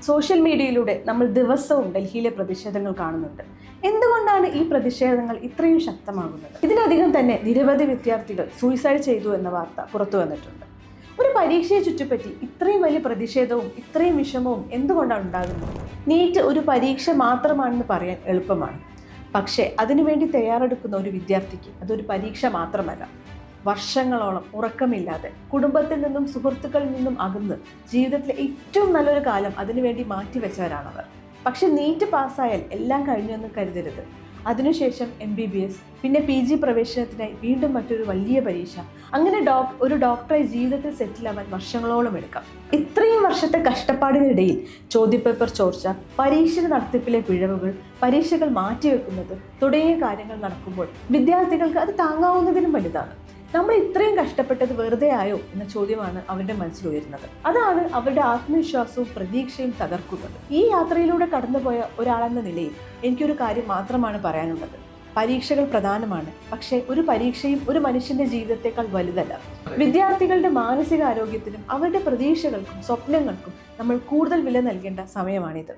Social മീഡിയയിലൂടെ നമ്മൾ ദിവസവും ഡൽഹിയിലെ പ്രതിഷേധങ്ങൾ കാണുന്നുണ്ട്. എന്തുകൊണ്ടാണ് ഈ പ്രതിഷേധങ്ങൾ ഇത്രയും ശക്തമാകുന്നത്? ഇതിനധികം തന്നെ നിരവധി വിദ്യാർത്ഥികൾ സൂയിസൈഡ് ചെയ്തു എന്ന വാർത്ത പുറത്തു വന്നിട്ടുണ്ട്. ഒരു പരീക്ഷയെ ചുറ്റിപ്പറ്റി ഇത്രയും വലിയ പ്രതിഷേധവും ഇത്രയും വിഷമവും എന്തുകൊണ്ടാണ് ഉണ്ടാകുന്നത്? നീറ്റ് ഒരു പരീക്ഷ മാത്രമാണെന്ന് പറയാൻ എളുപ്പമാണ്. പക്ഷേ അതിനുവേണ്ടി തയ്യാറെടുക്കുന്ന ഒരു വിദ്യാർത്ഥിക്ക് അതൊരു പരീക്ഷ മാത്രമല്ല. വർഷങ്ങളോളം ഉറക്കമില്ലാതെ കുടുംബത്തിൽ നിന്നും സുഹൃത്തുക്കളിൽ നിന്നും അകന്ന് ജീവിതത്തിലെ ഏറ്റവും നല്ലൊരു കാലം അതിനുവേണ്ടി മാറ്റിവെച്ചവരാണവർ. പക്ഷെ നീറ്റ് പാസ്സായാൽ എല്ലാം കഴിഞ്ഞെന്ന് കരുതരുത്. അതിനുശേഷം MBBS, പിന്നെ PG പ്രവേശനത്തിനായി വീണ്ടും മറ്റൊരു വലിയ പരീക്ഷ. അങ്ങനെ ഒരു ഡോക്ടറായി ജീവിതത്തിൽ സെറ്റിലാവാൻ വർഷങ്ങളോളം എടുക്കാം. ഇത്രയും വർഷത്തെ കഷ്ടപ്പാടിനിടയിൽ ചോദ്യപേപ്പർ ചോർച്ച, പരീക്ഷ നടത്തിപ്പിലെ പിഴവുകൾ, പരീക്ഷകൾ മാറ്റിവെക്കുന്നത് തുടങ്ങിയ കാര്യങ്ങൾ നടക്കുമ്പോൾ വിദ്യാർത്ഥികൾക്ക് അത് താങ്ങാവുന്നതിനും വലുതാണ്. നമ്മൾ ഇത്രയും കഷ്ടപ്പെട്ടത് വെറുതെ ആയോ എന്ന ചോദ്യമാണ് അവരുടെ മനസ്സിൽ ഉയരുന്നത്. അതാണ് അവരുടെ ആത്മവിശ്വാസവും പ്രതീക്ഷയും തകർക്കുന്നത്. ഈ യാത്രയിലൂടെ കടന്നുപോയ ഒരാളെന്ന നിലയിൽ എനിക്കൊരു കാര്യം മാത്രമാണ് പറയാനുള്ളത്. പരീക്ഷകൾ പ്രധാനമാണ്, പക്ഷേ ഒരു പരീക്ഷയും ഒരു മനുഷ്യന്റെ ജീവിതത്തെക്കാൾ വലുതല്ല. വിദ്യാർത്ഥികളുടെ മാനസിക ആരോഗ്യത്തിനും അവരുടെ പ്രതീക്ഷകൾക്കും സ്വപ്നങ്ങൾക്കും നമ്മൾ കൂടുതൽ വില നൽകേണ്ട സമയമാണിത്.